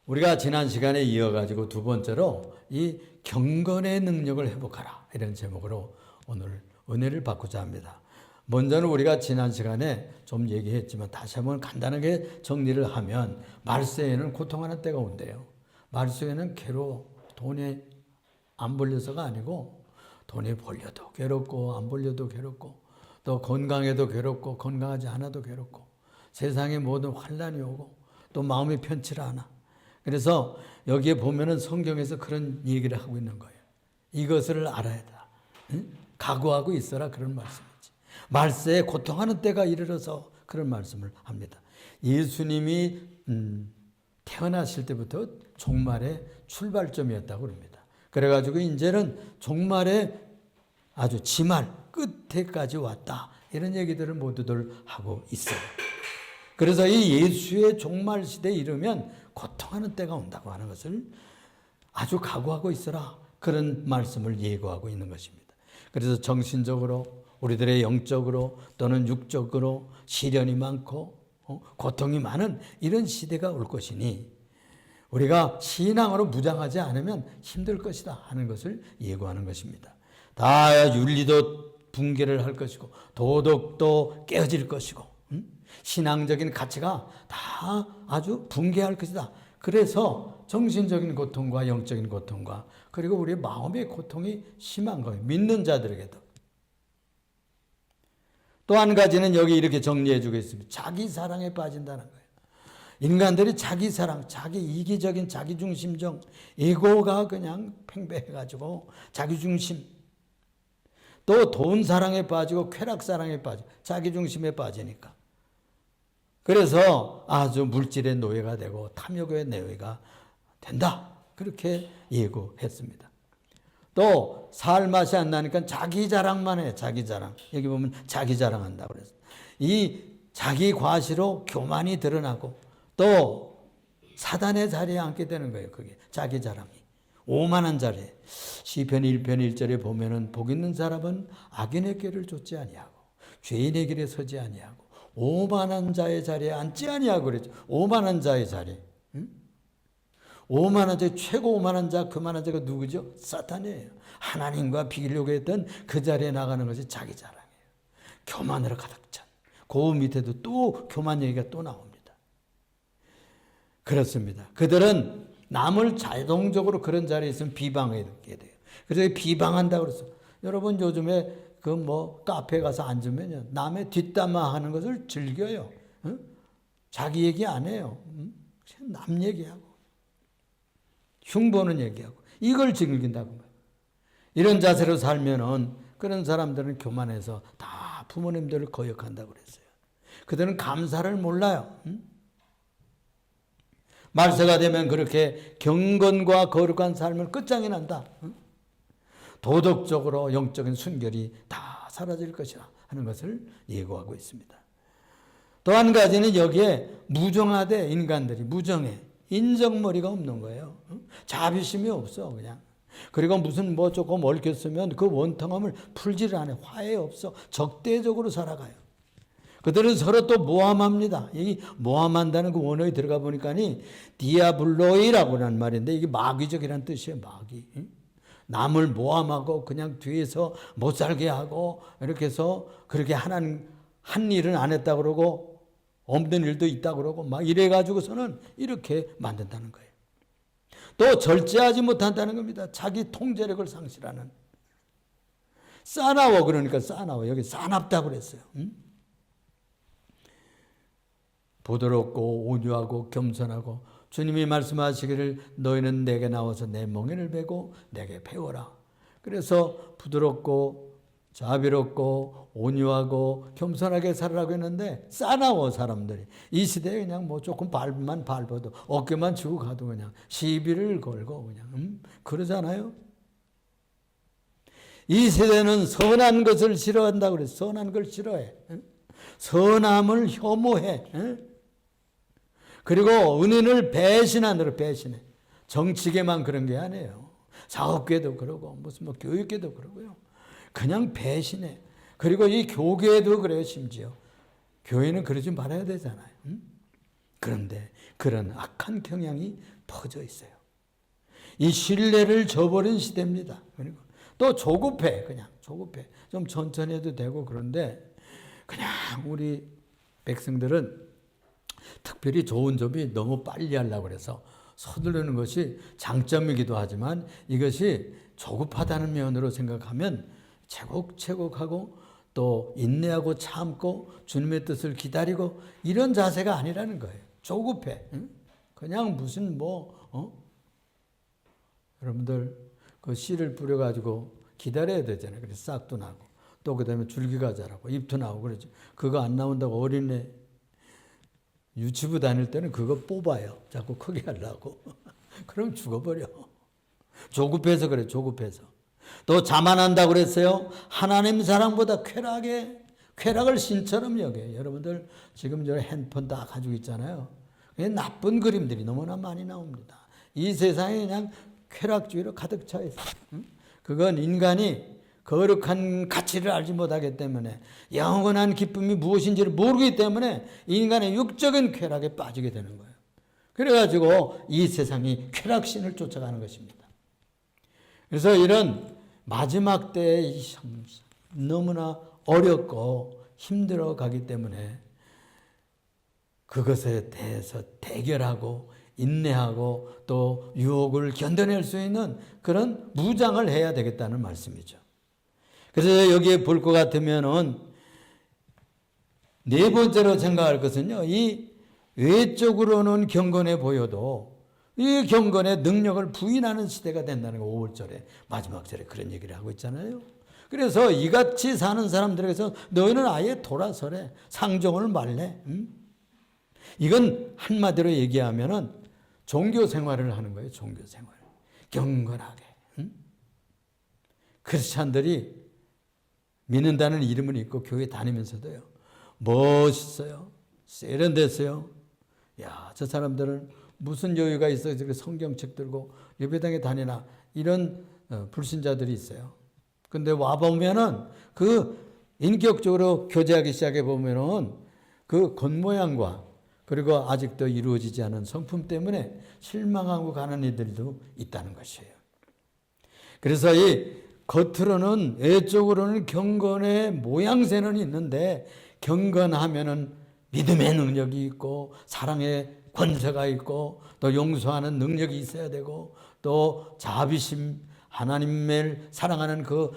우리가 지난 시간에 이어가지고 두 번째로 이 경건의 능력을 회복하라 이런 제목으로 오늘 은혜를 받고자 합니다. 먼저는 우리가 지난 시간에 좀 얘기했지만 다시 한번 간단하게 정리를 하면 말세에는 고통하는 때가 온대요. 말세에는 돈이 안 벌려서가 아니고 돈이 벌려도 괴롭고 안 벌려도 괴롭고 또 건강해도 괴롭고 건강하지 않아도 괴롭고 세상에 모든 환난이 오고 또 마음이 편치를 않아. 그래서 여기에 보면은 성경에서 그런 얘기를 하고 있는 거예요. 이것을 알아야 돼. 응? 각오하고 있어라 그런 말씀이지. 말세에 고통하는 때가 이르러서 그런 말씀을 합니다. 예수님이 태어나실 때부터 종말의 출발점이었다고 그럽니다. 그래가지고 이제는 종말의 아주 지말 끝에까지 왔다. 이런 얘기들을 모두들 하고 있어요. 그래서 이 예수의 종말 시대에 이르면 고통하는 때가 온다고 하는 것을 아주 각오하고 있어라. 그런 말씀을 예고하고 있는 것입니다. 그래서 정신적으로 우리들의 영적으로 또는 육적으로 시련이 많고 고통이 많은 이런 시대가 올 것이니 우리가 신앙으로 무장하지 않으면 힘들 것이다 하는 것을 예고하는 것입니다. 다 윤리도 붕괴를 할 것이고 도덕도 깨어질 것이고 신앙적인 가치가 다 아주 붕괴할 것이다. 그래서 정신적인 고통과 영적인 고통과 그리고 우리의 마음의 고통이 심한 거예요. 믿는 자들에게도. 또 한 가지는 여기 이렇게 정리해 주고 있습니다. 자기 사랑에 빠진다는 거예요. 인간들이 자기 사랑, 자기 이기적인 자기중심적 에고가 그냥 팽배해가지고 자기중심 또 돈 사랑에 빠지고 쾌락 사랑에 빠지고 자기중심에 빠지니까 그래서 아주 물질의 노예가 되고 탐욕의 노예가 된다. 그렇게 예고했습니다. 또 살 맛이 안 나니까 자기 자랑만 해. 자기 자랑. 여기 보면 자기 자랑한다고 그랬어요. 이 자기 과시로 교만이 드러나고 또 사단의 자리에 앉게 되는 거예요. 그게 자기 자랑이. 오만한 자리에. 시편 1편 1절에 보면은 복 있는 사람은 악인의 길을 쫓지 아니하고 죄인의 길에 서지 아니하고 오만한 자의 자리에 앉지 아니하고 그랬죠. 오만한 자의 자리. 응? 오만한 자, 최고 오만한 자, 그만한 자가 누구죠? 사탄이에요. 하나님과 비교려고 했던 그 자리에 나가는 것이 자기 자랑이에요. 교만으로 가득 찬. 그 밑에도 또 교만 얘기가 또 나옵니다. 그렇습니다. 그들은 남을 자동적으로 그런 자리에 있으면 비방하게 돼요. 그래서 비방한다고 그랬어. 여러분 요즘에 카페 가서 앉으면요. 남의 뒷담화 하는 것을 즐겨요. 응? 자기 얘기 안 해요. 응? 남 얘기하고. 흉보는 얘기하고. 이걸 즐긴다고 말이에요. 이런 자세로 살면은 그런 사람들은 교만해서 다 부모님들을 거역한다고 그랬어요. 그들은 감사를 몰라요. 응? 말세가 되면 그렇게 경건과 거룩한 삶을 끝장이 난다. 응? 도덕적으로 영적인 순결이 다 사라질 것이라 하는 것을 예고하고 있습니다. 또 한 가지는 여기에 무정하되 인간들이 무정해. 인정머리가 없는 거예요. 자비심이 없어 그냥. 그리고 무슨 조금 얽혔으면 그 원통함을 풀지를 않아요. 화해 없어. 적대적으로 살아가요. 그들은 서로 또 모함합니다. 이 모함한다는 그 원어에 들어가 보니까니 디아블로이라고 하는 말인데 이게 마귀적이라는 뜻이에요. 마귀. 남을 모함하고 그냥 뒤에서 못 살게 하고 이렇게 해서 그렇게 한 일은 안 했다고 그러고 없는 일도 있다고 그러고 막 이래가지고서는 이렇게 만든다는 거예요. 또 절제하지 못한다는 겁니다. 자기 통제력을 상실하는. 싸나워 그러니까 싸나워. 여기 싸납다고 그랬어요. 부드럽고 온유하고 겸손하고 주님이 말씀하시기를 너희는 내게 나와서 내 멍에를 베고 내게 배워라. 그래서 부드럽고 자비롭고 온유하고 겸손하게 살으라고 했는데 싸나워 사람들이. 이 시대에 그냥 조금 밟으면 밟아도 어깨만 치고 가도 그냥 시비를 걸고 그냥 그러잖아요. 이 세대는 선한 것을 싫어한다고 그래서 선한 걸 싫어해. 선함을 혐오해. 그리고 은인을 배신하느라 배신해. 정치계만 그런 게 아니에요. 사업계도 그러고 무슨 교육계도 그러고요. 그냥 배신해. 그리고 이 교계도 그래요. 심지어 교회는 그러지 말아야 되잖아요. 그런데 그런 악한 경향이 퍼져 있어요. 이 신뢰를 저버린 시대입니다. 그리고 또 조급해, 그냥 조급해. 좀 천천히 해도 되고 그런데 그냥 우리 백성들은 특별히 좋은 점이 너무 빨리 하려고 그래서 서두르는 것이 장점이기도 하지만 이것이 조급하다는 면으로 생각하면 채곡채곡하고 또 인내하고 참고 주님의 뜻을 기다리고 이런 자세가 아니라는 거예요. 조급해. 그냥 무슨 여러분들 그 씨를 뿌려가지고 기다려야 되잖아요. 그래서 싹도 나고 또 그다음에 줄기가 자라고 잎도 나오고 그러죠. 그거 안 나온다고 어린애 유치부 다닐 때는 그거 뽑아요. 자꾸 크게 하려고. 그럼 죽어버려. 조급해서 그래, 조급해서. 또 자만한다고 그랬어요. 하나님 사랑보다 쾌락을 신처럼 여겨요. 여러분들 지금 저 핸드폰 다 가지고 있잖아요. 나쁜 그림들이 너무나 많이 나옵니다. 이 세상에 그냥 쾌락주의로 가득 차 있어요. 그건 인간이 거룩한 가치를 알지 못하기 때문에 영원한 기쁨이 무엇인지를 모르기 때문에 인간의 육적인 쾌락에 빠지게 되는 거예요. 그래가지고 이 세상이 쾌락신을 쫓아가는 것입니다. 그래서 이런 마지막 때에 너무나 어렵고 힘들어 가기 때문에 그것에 대해서 대결하고 인내하고 또 유혹을 견뎌낼 수 있는 그런 무장을 해야 되겠다는 말씀이죠. 그래서 여기에 볼 것 같으면은 네 번째로 생각할 것은요, 이 외적으로는 경건해 보여도 이 경건의 능력을 부인하는 시대가 된다는 거 5월절에 마지막 절에 그런 얘기를 하고 있잖아요. 그래서 이같이 사는 사람들에게서 너희는 아예 돌아서래. 상종을 말래. 이건 한마디로 얘기하면은 종교 생활을 하는 거예요. 종교 생활. 경건하게. 크리스찬들이 믿는다는 이름은 있고 교회 다니면서도요. 멋있어요. 세련됐어요. 야, 저 사람들은 무슨 여유가 있어서 저렇게 성경책 들고 예배당에 다니나 이런 불신자들이 있어요. 근데 와보면은 그 인격적으로 교제하기 시작해 보면은 그 겉모양과 그리고 아직도 이루어지지 않은 성품 때문에 실망하고 가는 이들도 있다는 것이에요. 그래서 이 겉으로는 외적으로는 경건의 모양새는 있는데 경건하면은 믿음의 능력이 있고 사랑의 권세가 있고 또 용서하는 능력이 있어야 되고 또 자비심, 하나님을 사랑하는 그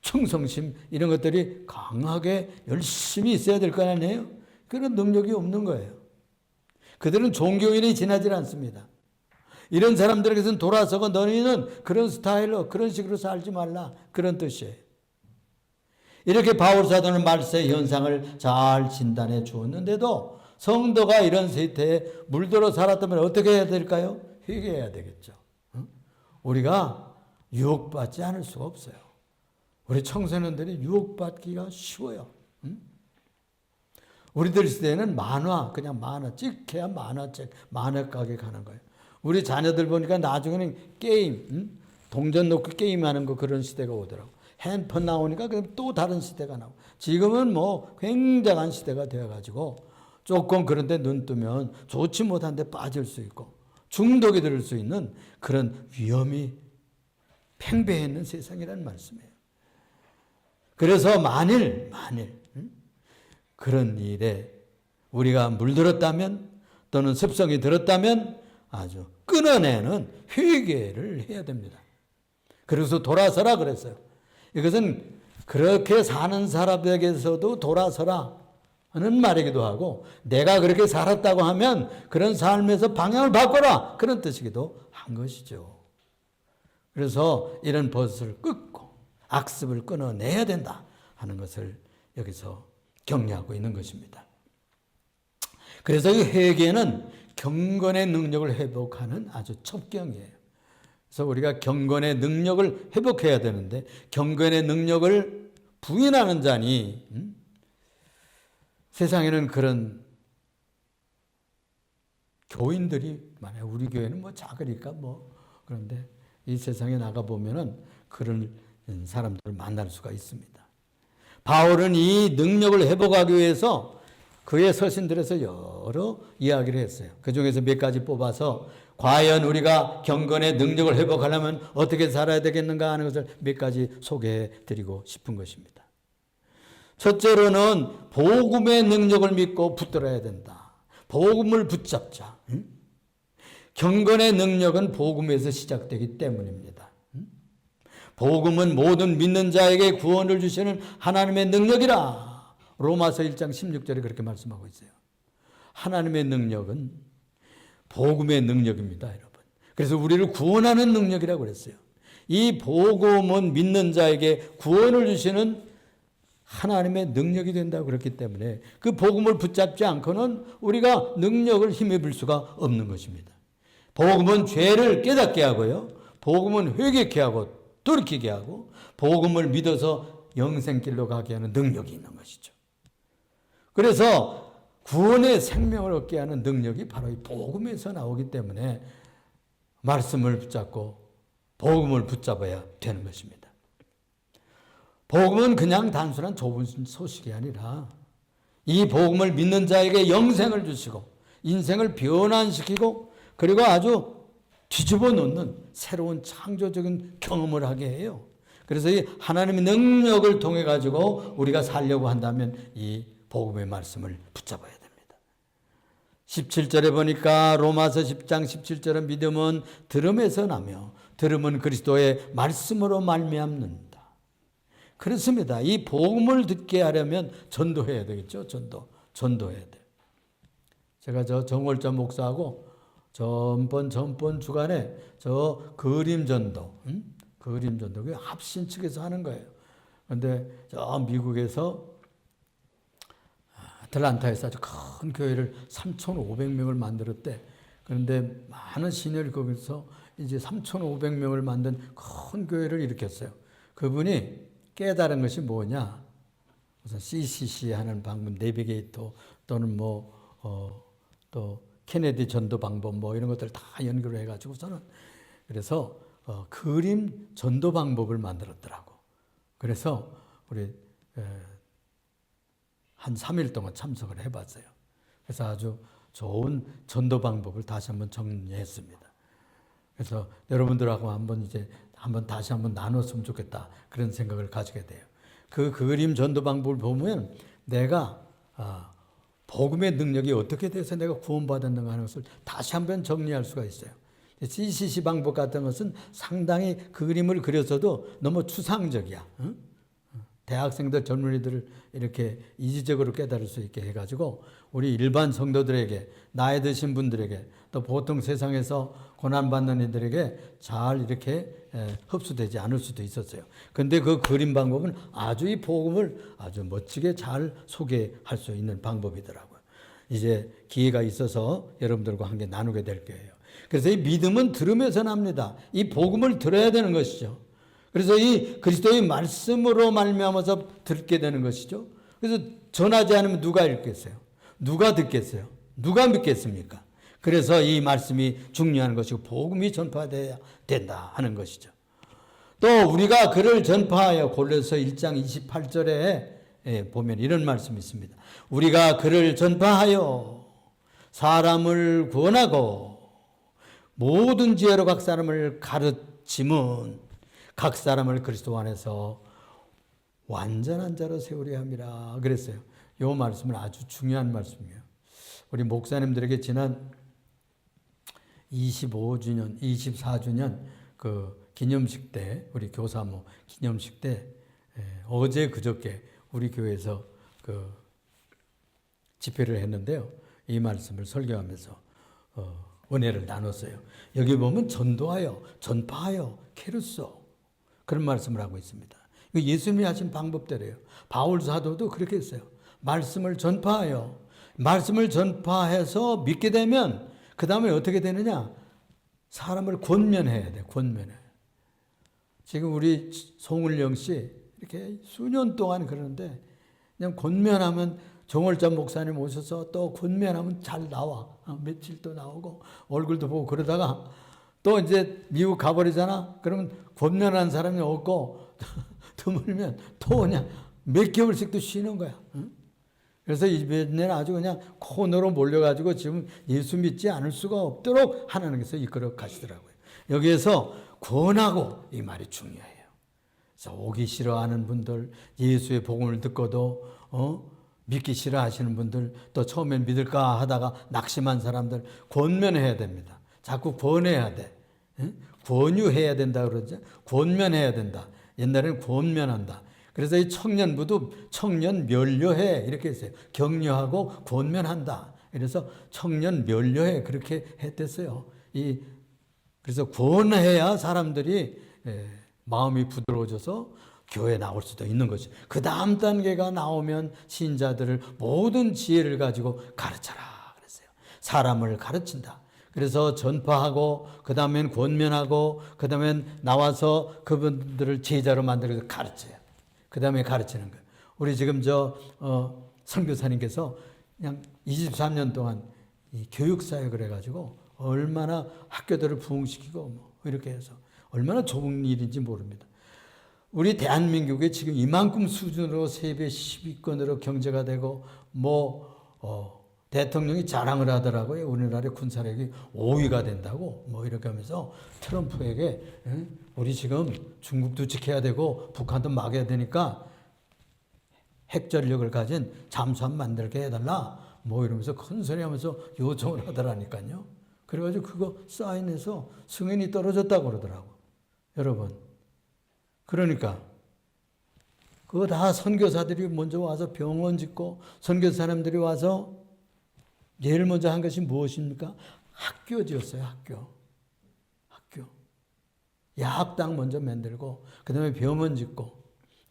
충성심 이런 것들이 강하게 열심히 있어야 될 거 아니에요? 그런 능력이 없는 거예요. 그들은 종교인이 지나질 않습니다. 이런 사람들에게서는 돌아서고 너희는 그런 스타일로 그런 식으로 살지 말라 그런 뜻이에요. 이렇게 바울 사도는 말세의 현상을 잘 진단해 주었는데도 성도가 이런 세태에 물들어 살았다면 어떻게 해야 될까요? 회개해야 되겠죠. 우리가 유혹받지 않을 수가 없어요. 우리 청소년들이 유혹받기가 쉬워요. 우리들 시대에는 만화, 그냥 만화, 찍혀야 만화책, 만화가게 가는 거예요. 우리 자녀들 보니까 나중에는 게임, 동전 놓고 게임하는 거 그런 시대가 오더라고. 핸드폰 나오니까 그럼 또 다른 시대가 나오고. 지금은 뭐 굉장한 시대가 되어가지고 조금 그런데 눈 뜨면 좋지 못한 데 빠질 수 있고 중독이 될 수 있는 그런 위험이 팽배해 있는 세상이라는 말씀이에요. 그래서 만일 그런 일에 우리가 물들었다면 또는 습성이 들었다면 아주 끊어내는 회개를 해야 됩니다. 그래서 돌아서라 그랬어요. 이것은 그렇게 사는 사람에게서도 돌아서라 하는 말이기도 하고 내가 그렇게 살았다고 하면 그런 삶에서 방향을 바꿔라 그런 뜻이기도 한 것이죠. 그래서 이런 버릇을 끊고 악습을 끊어내야 된다 하는 것을 여기서 격려하고 있는 것입니다. 그래서 이 회개는 경건의 능력을 회복하는 아주 첩경이에요. 그래서 우리가 경건의 능력을 회복해야 되는데 경건의 능력을 부인하는 자니 세상에는 그런 교인들이 많아요. 우리 교회는 뭐 작으니까 뭐 그런데 이 세상에 나가 보면은 그런 사람들을 만날 수가 있습니다. 바울은 이 능력을 회복하기 위해서 그의 서신들에서 여러 이야기를 했어요. 그 중에서 몇 가지 뽑아서 과연 우리가 경건의 능력을 회복하려면 어떻게 살아야 되겠는가 하는 것을 몇 가지 소개해 드리고 싶은 것입니다. 첫째로는 복음의 능력을 믿고 붙들어야 된다. 복음을 붙잡자. 경건의 능력은 복음에서 시작되기 때문입니다. 복음은 모든 믿는 자에게 구원을 주시는 하나님의 능력이라. 로마서 1장 16절에 그렇게 말씀하고 있어요. 하나님의 능력은 복음의 능력입니다, 여러분. 그래서 우리를 구원하는 능력이라고 그랬어요. 이 복음은 믿는 자에게 구원을 주시는 하나님의 능력이 된다고 그랬기 때문에 그 복음을 붙잡지 않고는 우리가 능력을 힘입을 수가 없는 것입니다. 복음은 죄를 깨닫게 하고요. 복음은 회개케 하고 돌이키게 하고 복음을 믿어서 영생길로 가게 하는 능력이 있는 것이죠. 그래서 구원의 생명을 얻게 하는 능력이 바로 이 복음에서 나오기 때문에 말씀을 붙잡고 복음을 붙잡아야 되는 것입니다. 복음은 그냥 단순한 좋은 소식이 아니라 이 복음을 믿는 자에게 영생을 주시고 인생을 변환시키고 그리고 아주 뒤집어 놓는 새로운 창조적인 경험을 하게 해요. 그래서 이 하나님의 능력을 통해 가지고 우리가 살려고 한다면 이 복음의 말씀을 붙잡아야 됩니다. 17절에 보니까 로마서 10장 17절은 믿음은 들음에서 나며 들음은 그리스도의 말씀으로 말미암는다. 그렇습니다. 이 복음을 듣게 하려면 전도해야 되겠죠. 전도해야 돼요. 제가 저 정월자 목사하고 전번 주간에 저 그림 전도, 그 합신 측에서 하는 거예요. 그런데 저 미국에서 아틀란타에서 아주 큰 교회를 3,500명을 만들었대. 그런데 많은 신혈이 거기서 이제 3,500명을 만든 큰 교회를 일으켰어요. 그분이 깨달은 것이 뭐냐? 우선 CCC 하는 방법, 내비게이터 또는 또 케네디 전도 방법 이런 것들 다 연결해 가지고서는 그래서 그림 전도 방법을 만들었더라고. 그래서 우리 한 3일 동안 참석을 해봤어요. 그래서 아주 좋은 전도 방법을 다시 한번 정리했습니다. 그래서 여러분들하고 다시 한번 나눴으면 좋겠다 그런 생각을 가지게 돼요. 그 그림 전도 방법을 보면 내가 복음의 능력이 어떻게 돼서 내가 구원받았는가 하는 것을 다시 한번 정리할 수가 있어요. CCC 방법 같은 것은 상당히 그림을 그려서도 너무 추상적이야. 대학생들, 젊은이들을 이렇게 이지적으로 깨달을 수 있게 해가지고 우리 일반 성도들에게, 나이 드신 분들에게, 또 보통 세상에서 고난받는 이들에게 잘 이렇게 흡수되지 않을 수도 있었어요. 근데 그 그림 방법은 아주 이 복음을 아주 멋지게 잘 소개할 수 있는 방법이더라고요. 이제 기회가 있어서 여러분들과 함께 나누게 될 거예요. 그래서 이 믿음은 들으면서 납니다. 이 복음을 들어야 되는 것이죠. 그래서 이 그리스도의 말씀으로 말미암아서 듣게 되는 것이죠. 그래서 전하지 않으면 누가 읽겠어요? 누가 듣겠어요? 누가 믿겠습니까? 그래서 이 말씀이 중요한 것이고 복음이 전파돼야 된다 하는 것이죠. 또 우리가 그를 전파하여 골로새 1장 28절에 보면 이런 말씀이 있습니다. 우리가 그를 전파하여 사람을 구원하고 모든 지혜로 각 사람을 가르침은 각 사람을 그리스도 안에서 완전한 자로 세우려 함이라 그랬어요. 이 말씀은 아주 중요한 말씀이에요. 우리 목사님들에게 지난 25주년, 24주년 그 기념식 때, 우리 교사모 기념식 때 어제 그저께 우리 교회에서 그 집회를 했는데요. 이 말씀을 설교하면서 은혜를 나눴어요. 여기 보면 전도하여, 전파하여, 케르소 그런 말씀을 하고 있습니다. 예수님이 하신 방법대로예요. 바울 사도도 그렇게 했어요. 말씀을 전파하여, 말씀을 전파해서 믿게 되면 그 다음에 어떻게 되느냐? 사람을 권면해야 돼. 권면해. 지금 우리 송을영 씨 이렇게 수년 동안 그러는데 그냥 권면하면 정월자 목사님 오셔서 또 권면하면 잘 나와. 며칠 또 나오고 얼굴도 보고 그러다가 또 이제 미국 가버리잖아. 그러면 권면하는 사람이 없고 드물면 또 그냥 몇 개월씩도 쉬는 거야. 응? 그래서 이번에는 아주 그냥 코너로 몰려가지고 지금 예수 믿지 않을 수가 없도록 하나님께서 이끌어 가시더라고요. 여기에서 권하고 이 말이 중요해요. 그래서 오기 싫어하는 분들, 예수의 복음을 듣고도 믿기 싫어하시는 분들, 또 처음엔 믿을까 하다가 낙심한 사람들 권면해야 됩니다. 자꾸 권해야 돼. 권유해야 된다 그러죠. 권면해야 된다. 옛날에는 권면한다. 그래서 이 청년부도 청년 면료해 이렇게 했어요. 격려하고 권면한다. 그래서 청년 면료해 그렇게 했댔어요. 그래서 권해야 사람들이 마음이 부드러워져서 교회에 나올 수도 있는 거죠. 그 다음 단계가 나오면 신자들을 모든 지혜를 가지고 가르쳐라 그랬어요. 사람을 가르친다. 그래서 전파하고 그 다음엔 권면하고 그 다음엔 나와서 그분들을 제자로 만들어서 가르쳐요. 그 다음에 가르치는 거예요. 우리 지금 선교사님께서 그냥 23년 동안 이 교육사역을 해가지고 얼마나 학교들을 부흥시키고 뭐 이렇게 해서 얼마나 좋은 일인지 모릅니다. 우리 대한민국에 지금 이만큼 수준으로 세계 10위권으로 경제가 되고 대통령이 자랑을 하더라고요. 우리나라의 군사력이 5위가 된다고 뭐 이렇게 하면서 트럼프에게 우리 지금 중국도 지켜야 되고 북한도 막아야 되니까 핵전력을 가진 잠수함 만들게 해달라 뭐 이러면서 큰 소리 하면서 요청을 하더라니까요. 그래가지고 그거 사인해서 승인이 떨어졌다고 그러더라고. 여러분. 그러니까 그거 다 선교사들이 먼저 와서 병원 짓고 선교사님들이 와서 제일 먼저 한 것이 무엇입니까? 학교 지었어요. 학교. 야학당 먼저 만들고 그 다음에 병원 짓고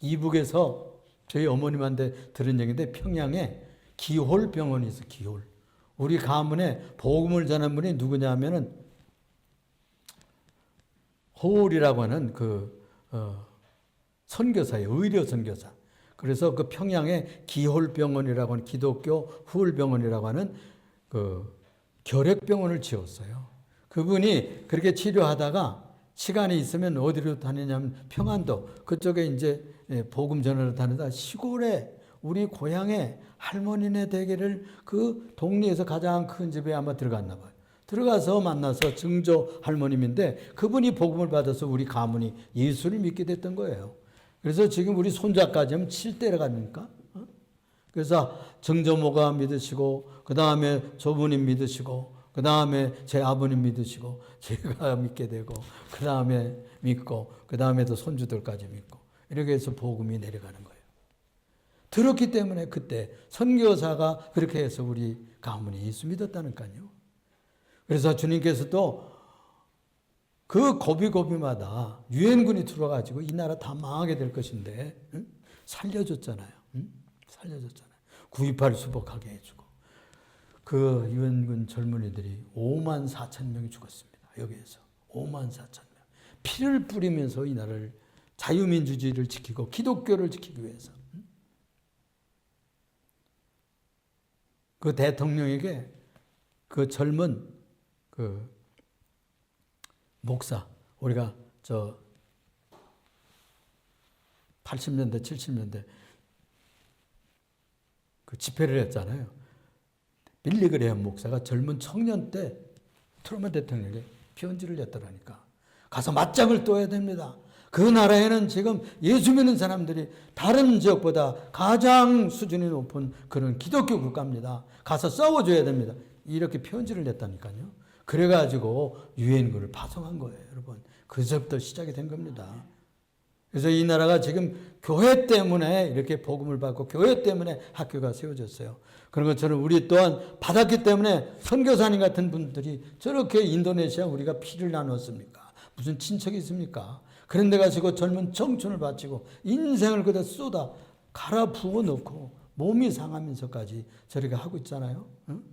이북에서 저희 어머님한테 들은 얘기인데 평양에 기홀병원이 있어요. 기홀. 우리 가문에 복음을 전한 분이 누구냐면은 호울이라고 하는 선교사예요. 의료 선교사. 그래서 그 평양에 기홀병원이라고 하는 기독교 후울병원이라고 하는 결핵병원을 지었어요. 그분이 그렇게 치료하다가 시간이 있으면 어디로 다니냐면 평안도 그쪽에 이제 복음 전하러 다니다 시골에 우리 고향에 할머니네 댁에를 그 동네에서 가장 큰 집에 아마 들어갔나 봐요. 들어가서 만나서 증조 할머님인데 그분이 복음을 받아서 우리 가문이 예수를 믿게 됐던 거예요. 그래서 지금 우리 손자까지 하면 7대를 가니까. 그래서 증조모가 믿으시고 그 다음에 조부님 믿으시고 그 다음에 제 아버님 믿으시고 제가 믿게 되고 그 다음에 믿고 그 다음에도 손주들까지 믿고 이렇게 해서 복음이 내려가는 거예요. 들었기 때문에 그때 선교사가 그렇게 해서 우리 가문이 예수 믿었다니까요. 그래서 주님께서도 그 고비고비마다 유엔군이 들어와가지고 이 나라 다 망하게 될 것인데 살려줬잖아요. 살려줬잖아요. 9.28을 수복하게 해주고 그 유엔군 젊은이들이 54,000명이 죽었습니다. 여기에서 54,000명. 피를 뿌리면서 이 나라를 자유민주주의를 지키고 기독교를 지키기 위해서 그 대통령에게 그 젊은 목사 우리가 80년대 70년대 그 집회를 했잖아요. 빌리그레엄 목사가 젊은 청년 때 트루먼 대통령에게 편지를 냈더라니까. 가서 맞짱을 떠야 됩니다. 그 나라에는 지금 예수 믿는 사람들이 다른 지역보다 가장 수준이 높은 그런 기독교 국가입니다. 가서 싸워줘야 됩니다. 이렇게 편지를 냈다니까요. 그래가지고 유엔군을 파송한 거예요, 여러분. 그제부터 시작이 된 겁니다. 그래서 이 나라가 지금 교회 때문에 이렇게 복음을 받고 교회 때문에 학교가 세워졌어요. 그런 것처럼 우리 또한 받았기 때문에 선교사님 같은 분들이 저렇게 인도네시아 우리가 피를 나눴습니까? 무슨 친척이 있습니까? 그런 데 가시고 젊은 청춘을 바치고 인생을 그다 쏟아 갈아 부어 놓고 몸이 상하면서까지 저렇게 하고 있잖아요. 응?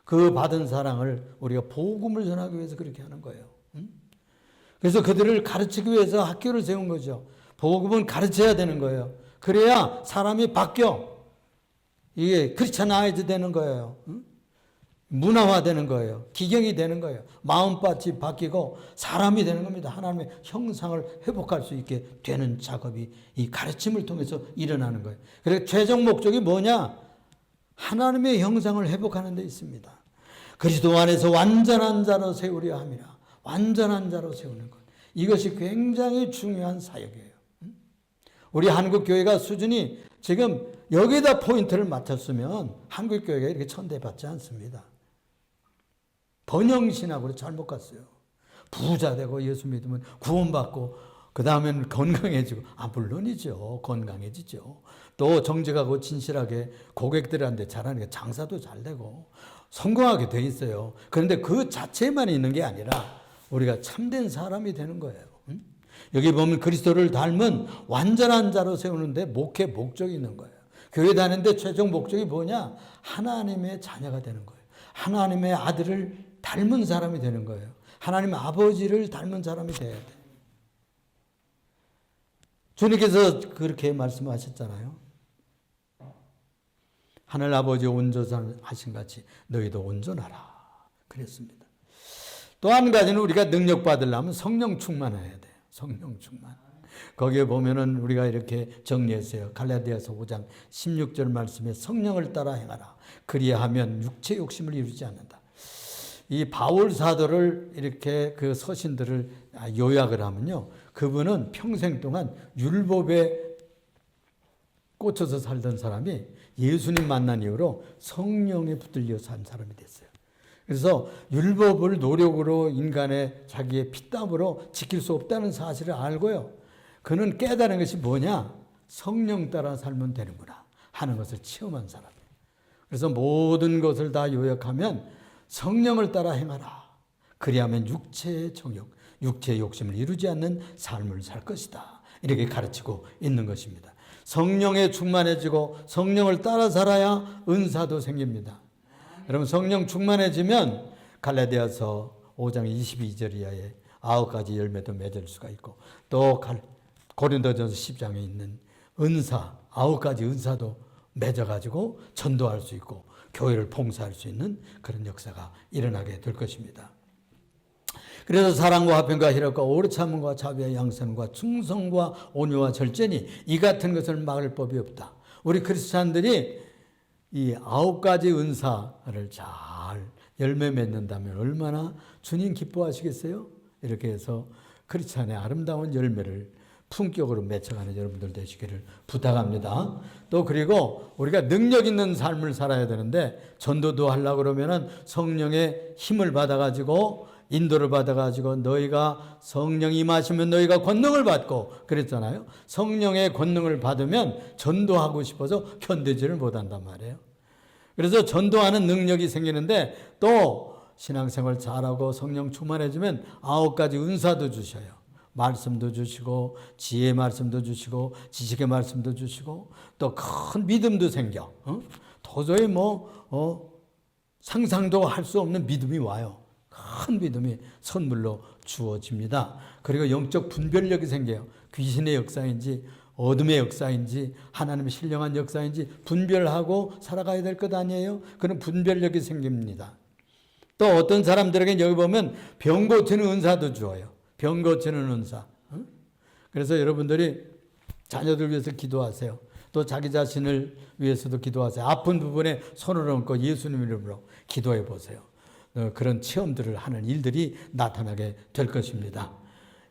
그 받은 사랑을 우리가 복음을 전하기 위해서 그렇게 하는 거예요. 응? 그래서 그들을 가르치기 위해서 학교를 세운 거죠. 복음은 가르쳐야 되는 거예요. 그래야 사람이 바뀌어. 이게 크리스찬아이즈 되는 거예요. 응? 문화화되는 거예요. 기경이 되는 거예요. 마음밭이 바뀌고 사람이 되는 겁니다. 하나님의 형상을 회복할 수 있게 되는 작업이 이 가르침을 통해서 일어나는 거예요. 그래서 최종 목적이 뭐냐? 하나님의 형상을 회복하는 데 있습니다. 그리스도 안에서 완전한 자로 세우려 함이라. 완전한 자로 세우는 것. 이것이 굉장히 중요한 사역이에요. 우리 한국교회가 수준이 지금 여기다 포인트를 맞췄으면 한국교회가 이렇게 천대받지 않습니다. 번영신학으로 잘못 갔어요. 부자 되고 예수 믿으면 구원받고 그 다음엔 건강해지고, 물론이죠. 건강해지죠. 또 정직하고 진실하게 고객들한테 잘하니까 장사도 잘 되고 성공하게 돼 있어요. 그런데 그 자체만 있는 게 아니라 우리가 참된 사람이 되는 거예요. 여기 보면 그리스도를 닮은 완전한 자로 세우는데 목회 목적이 있는 거예요. 교회 다니는데 최종 목적이 뭐냐? 하나님의 자녀가 되는 거예요. 하나님의 아들을 닮은 사람이 되는 거예요. 하나님 아버지를 닮은 사람이 돼야 돼. 주님께서 그렇게 말씀하셨잖아요. 하늘 아버지 온전하신 같이 너희도 온전하라. 그랬습니다. 또 한 가지는 우리가 능력 받으려면 성령 충만해야 돼요. 성령 충만. 거기에 보면은 우리가 이렇게 정리했어요. 갈라디아서 5장 16절 말씀에 성령을 따라 행하라. 그리하면 육체 욕심을 이루지 않는다. 이 바울 사도를 이렇게 그 서신들을 요약을 하면요. 그분은 평생 동안 율법에 꽂혀서 살던 사람이 예수님 만난 이후로 성령에 붙들려 산 사람이 됐어요. 그래서 율법을 노력으로 인간의 자기의 피땀으로 지킬 수 없다는 사실을 알고요. 그는 깨달은 것이 뭐냐? 성령 따라 살면 되는구나 하는 것을 체험한 사람이에요. 그래서 모든 것을 다 요약하면 성령을 따라 행하라. 그리하면 육체의 정욕, 육체의 욕심을 이루지 않는 삶을 살 것이다. 이렇게 가르치고 있는 것입니다. 성령에 충만해지고 성령을 따라 살아야 은사도 생깁니다. 여러분 성령 충만해지면 갈라디아서 5장 22절 이하에 9가지 열매도 맺을 수가 있고 또 고린도전서 10장에 있는 은사 9가지 은사도 맺어가지고 전도할 수 있고 교회를 봉사할 수 있는 그런 역사가 일어나게 될 것입니다. 그래서 사랑과 화평과 희락과 오래 참음과 자비와 양선과 충성과 온유와 절제니 이 같은 것을 막을 법이 없다. 우리 크리스찬들이 이 9가지 은사를 잘 열매 맺는다면 얼마나 주님 기뻐하시겠어요? 이렇게 해서 크리스찬의 아름다운 열매를 품격으로 맺혀가는 여러분들 되시기를 부탁합니다. 또 그리고 우리가 능력 있는 삶을 살아야 되는데 전도도 하려고 그러면은 성령의 힘을 받아가지고 인도를 받아가지고 너희가 성령이 임하시면 너희가 권능을 받고 그랬잖아요. 성령의 권능을 받으면 전도하고 싶어서 견디지를 못한단 말이에요. 그래서 전도하는 능력이 생기는데 또 신앙생활 잘하고 성령 충만해지면 9가지 은사도 주셔요. 말씀도 주시고 지혜의 말씀도 주시고 지식의 말씀도 주시고 또 큰 믿음도 생겨. 도저히 상상도 할 수 없는 믿음이 와요. 큰 믿음이 선물로 주어집니다. 그리고 영적 분별력이 생겨요. 귀신의 역사인지 어둠의 역사인지 하나님의 신령한 역사인지 분별하고 살아가야 될 것 아니에요? 그런 분별력이 생깁니다. 또 어떤 사람들에게 여기 보면 병 고치는 은사도 주어요. 병 고치는 은사. 그래서 여러분들이 자녀들 위해서 기도하세요. 또 자기 자신을 위해서도 기도하세요. 아픈 부분에 손을 얹고 예수님 이름으로 기도해 보세요. 그런 체험들을 하는 일들이 나타나게 될 것입니다.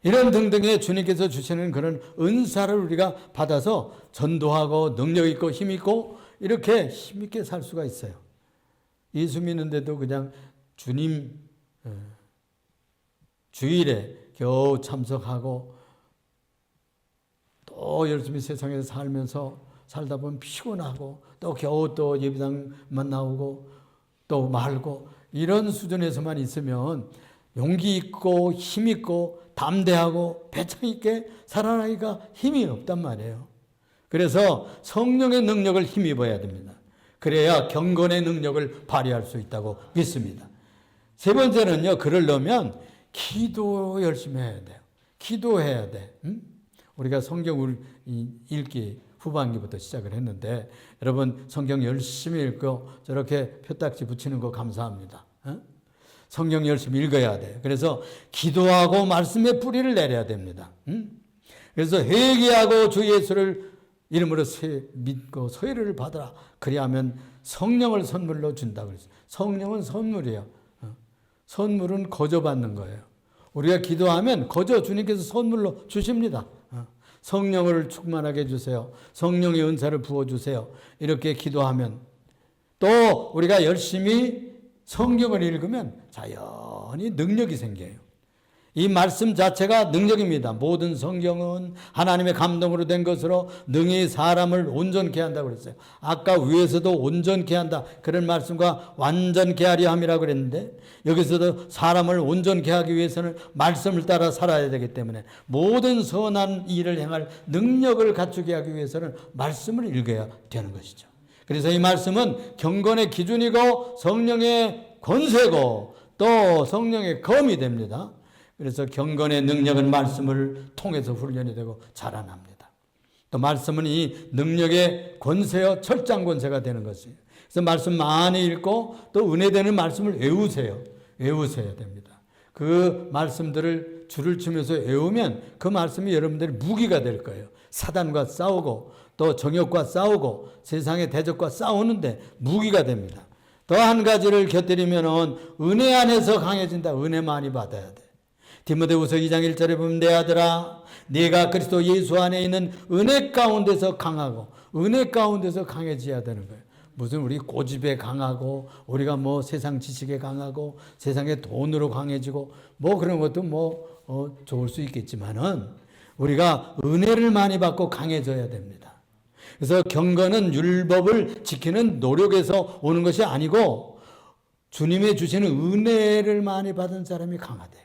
이런 등등의 주님께서 주시는 그런 은사를 우리가 받아서 전도하고 능력 있고 힘 있고 이렇게 힘 있게 살 수가 있어요. 예수 믿는데도 그냥 주님 주일에 겨우 참석하고 또 열심히 세상에서 살다 보면 피곤하고 또 겨우 또 예배당만 나오고 또 말고 이런 수준에서만 있으면 용기 있고 힘 있고 담대하고 배짱 있게 살아나기가 힘이 없단 말이에요. 그래서 성령의 능력을 힘입어야 됩니다. 그래야 경건의 능력을 발휘할 수 있다고 믿습니다. 세 번째는요, 그러려면 기도 열심히 해야 돼요. 기도해야 돼. 우리가 성경을 읽기 후반기부터 시작을 했는데 여러분 성경 열심히 읽고 저렇게 표딱지 붙이는 거 감사합니다. 성경 열심히 읽어야 돼요. 그래서 기도하고 말씀의 뿌리를 내려야 됩니다. 그래서 회개하고 주 예수를 이름으로 믿고 소유를 받으라. 그리하면 성령을 선물로 준다고 그랬어요. 성령은 선물이에요. 선물은 거저 받는 거예요. 우리가 기도하면 거저 주님께서 선물로 주십니다. 성령을 충만하게 해주세요. 성령의 은사를 부어주세요. 이렇게 기도하면 또 우리가 열심히 성경을 읽으면 자연히 능력이 생겨요. 이 말씀 자체가 능력입니다. 모든 성경은 하나님의 감동으로 된 것으로 능히 사람을 온전케 한다고 그랬어요. 아까 위에서도 온전케 한다 그런 말씀과 완전케 하려 함이라고 그랬는데 여기서도 사람을 온전케 하기 위해서는 말씀을 따라 살아야 되기 때문에 모든 선한 일을 행할 능력을 갖추게 하기 위해서는 말씀을 읽어야 되는 것이죠. 그래서 이 말씀은 경건의 기준이고 성령의 권세고 또 성령의 검이 됩니다. 그래서 경건의 능력은 말씀을 통해서 훈련이 되고 자라납니다. 또 말씀은 이 능력의 권세요 철장 권세가 되는 것이에요. 그래서 말씀 많이 읽고 또 은혜되는 말씀을 외우셔야 됩니다. 그 말씀들을 줄을 치면서 외우면 그 말씀이 여러분들의 무기가 될 거예요. 사단과 싸우고 또 정욕과 싸우고 세상의 대적과 싸우는데 무기가 됩니다. 더 한 가지를 곁들이면 은혜 안에서 강해진다. 은혜 많이 받아야 돼. 디모데후서 2장 1절에 보면 내 아들아 네가 그리스도 예수 안에 있는 은혜 가운데서 강하고 은혜 가운데서 강해져야 되는 거예요. 무슨 우리 고집에 강하고 우리가 뭐 세상 지식에 강하고 세상의 돈으로 강해지고 뭐 그런 것도 좋을 수 있겠지만은 우리가 은혜를 많이 받고 강해져야 됩니다. 그래서 경건은 율법을 지키는 노력에서 오는 것이 아니고 주님의 주시는 은혜를 많이 받은 사람이 강하대요.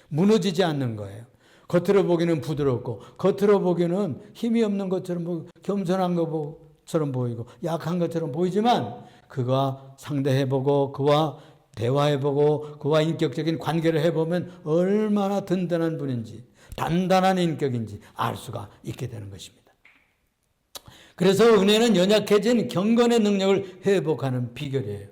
무너지지 않는 거예요. 겉으로 보기는 부드럽고 겉으로 보기는 힘이 없는 것처럼 겸손한 것처럼 보이고 약한 것처럼 보이지만 그와 상대해보고 그와 대화해보고 그와 인격적인 관계를 해보면 얼마나 든든한 분인지 단단한 인격인지 알 수가 있게 되는 것입니다. 그래서 은혜는 연약해진 경건의 능력을 회복하는 비결이에요.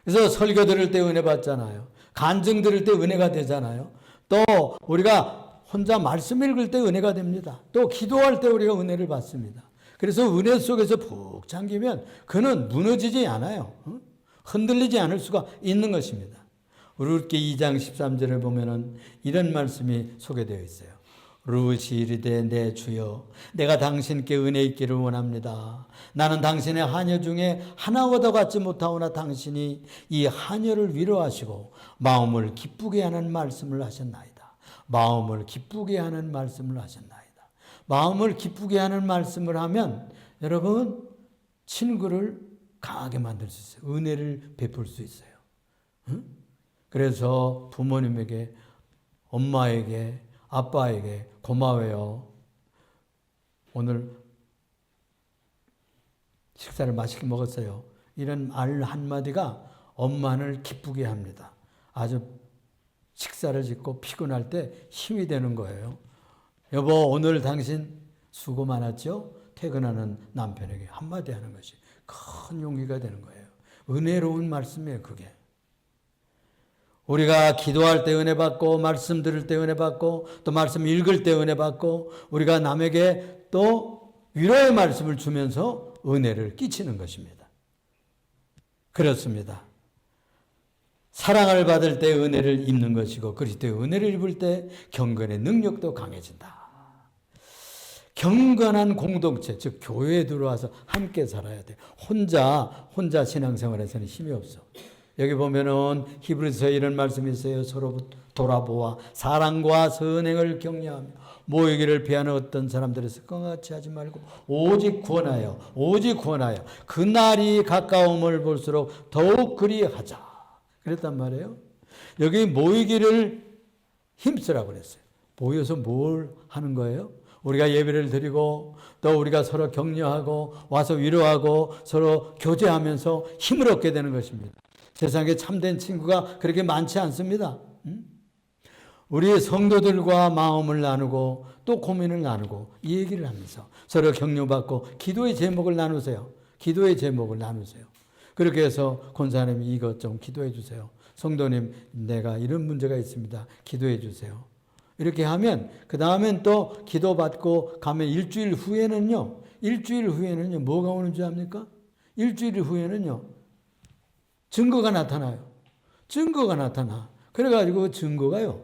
그래서 설교 들을 때 은혜 받잖아요. 간증 들을 때 은혜가 되잖아요. 또 우리가 혼자 말씀 읽을 때 은혜가 됩니다. 또 기도할 때 우리가 은혜를 받습니다. 그래서 은혜 속에서 푹 잠기면 그는 무너지지 않아요. 흔들리지 않을 수가 있는 것입니다. 루기 2장 13절에 보면은 이런 말씀이 소개되어 있어요. 룻이 이르되 내 주여 내가 당신께 은혜 있기를 원합니다. 나는 당신의 하녀 중에 하나와도 같지 못하오나 당신이 이 하녀를 위로하시고 마음을 기쁘게 하는 말씀을 하셨나이다. 마음을 기쁘게 하는 말씀을 하셨나이다. 마음을 기쁘게 하는 말씀을 하면 여러분 친구를 강하게 만들 수 있어요. 은혜를 베풀 수 있어요. 그래서 부모님에게 엄마에게 아빠에게 고마워요. 오늘 식사를 맛있게 먹었어요. 이런 말 한마디가 엄마를 기쁘게 합니다. 아주 식사를 짓고 피곤할 때 힘이 되는 거예요. 여보 오늘 당신 수고 많았죠? 퇴근하는 남편에게 한마디 하는 것이 큰 용기가 되는 거예요. 은혜로운 말씀이에요. 그게. 우리가 기도할 때 은혜 받고 말씀 들을 때 은혜 받고 또 말씀 읽을 때 은혜 받고 우리가 남에게 또 위로의 말씀을 주면서 은혜를 끼치는 것입니다. 그렇습니다. 사랑을 받을 때 은혜를 입는 것이고 그리스도의 은혜를 입을 때 경건의 능력도 강해진다. 경건한 공동체, 즉 교회에 들어와서 함께 살아야 돼. 혼자 신앙생활에서는 힘이 없어. 여기 보면은 히브리서에 이런 말씀이 있어요. 서로 돌아보아 사랑과 선행을 격려하며 모이기를 피하는 어떤 사람들의 습관과 같이 하지 말고 오직 구원하여 그날이 가까움을 볼수록 더욱 그리하자. 그랬단 말이에요. 여기 모이기를 힘쓰라고 그랬어요. 모여서 뭘 하는 거예요? 우리가 예배를 드리고 또 우리가 서로 격려하고 와서 위로하고 서로 교제하면서 힘을 얻게 되는 것입니다. 세상에 참된 친구가 그렇게 많지 않습니다. 우리 성도들과 마음을 나누고 또 고민을 나누고 이 얘기를 하면서 서로 격려받고 기도의 제목을 나누세요. 기도의 제목을 나누세요. 그렇게 해서 권사님이 이것 좀 기도해 주세요. 성도님 내가 이런 문제가 있습니다. 기도해 주세요. 이렇게 하면 그 다음엔 또 기도받고 가면 일주일 후에는요 뭐가 오는 줄 압니까? 일주일 후에는요, 증거가 나타나요. 증거가 나타나. 그래가지고 그 증거가요,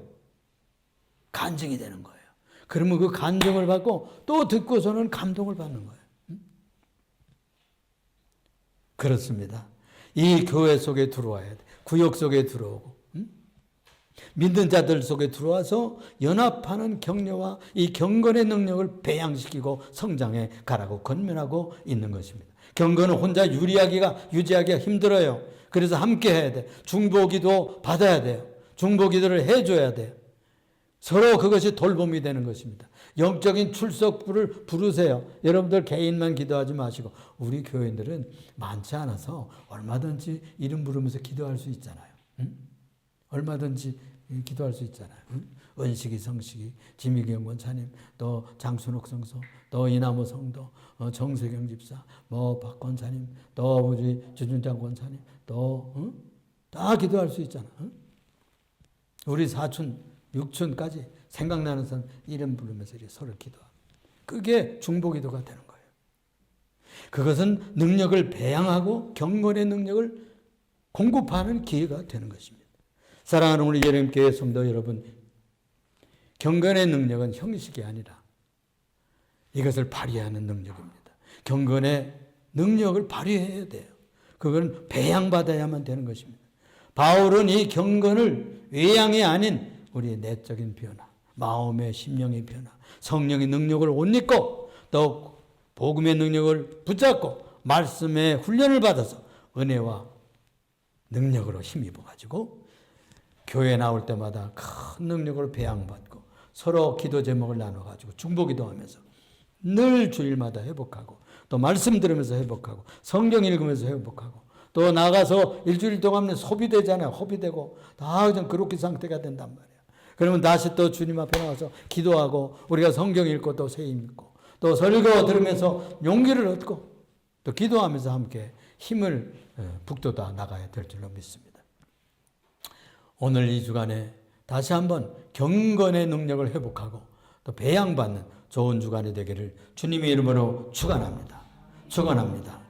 간증이 되는 거예요. 그러면 그 간증을 받고 또 듣고서는 감동을 받는 거예요. 그렇습니다. 이 교회 속에 들어와야 돼. 구역 속에 들어오고, 믿는 자들 속에 들어와서 연합하는 격려와 이 경건의 능력을 배양시키고 성장해 가라고 권면하고 있는 것입니다. 경건은 혼자 유지하기가 힘들어요. 그래서 함께 해야 돼. 중보기도 받아야 돼요. 중보기도를 해줘야 돼요. 서로 그것이 돌봄이 되는 것입니다. 영적인 출석부를 부르세요. 여러분들 개인만 기도하지 마시고 우리 교인들은 많지 않아서 얼마든지 이름 부르면서 기도할 수 있잖아요. 얼마든지 기도할 수 있잖아요. 은식이 성식이 지미경 권사님, 또 장순옥 성소, 또 이나무 성도, 정세경 집사, 박 권사님, 또 우리 주준장 권사님, 또 다 기도할 수 있잖아. 우리 사촌, 육촌까지 생각나는 사람 이름 부르면서 서로 기도하고, 그게 중보기도가 되는 거예요. 그것은 능력을 배양하고 경건의 능력을 공급하는 기회가 되는 것입니다. 사랑하는 우리 예림교회 성도 여러분, 경건의 능력은 형식이 아니라 이것을 발휘하는 능력입니다. 경건의 능력을 발휘해야 돼요. 그건 배양받아야만 되는 것입니다. 바울은 이 경건을 외양이 아닌 우리의 내적인 변화, 마음의 심령의 변화, 성령의 능력을 옷 입고 또 복음의 능력을 붙잡고 말씀의 훈련을 받아서 은혜와 능력으로 힘입어가지고 교회 나올 때마다 큰 능력을 배양받고 서로 기도 제목을 나눠가지고 중보기도하면서 늘 주일마다 회복하고 또 말씀 들으면서 회복하고 성경 읽으면서 회복하고 또 나가서 일주일 동안 소비되잖아요. 허비되고 다 그렇게 상태가 된단 말이에요. 그러면 다시 또 주님 앞에 나와서 기도하고 우리가 성경 읽고 또 새 읽고 또 설교 들으면서 용기를 얻고 또 기도하면서 함께 힘을 북돋아 나가야 될 줄로 믿습니다. 오늘 이 주간에 다시 한번 경건의 능력을 회복하고 또 배양받는 좋은 주간이 되기를 주님의 이름으로 축원합니다. 축원합니다.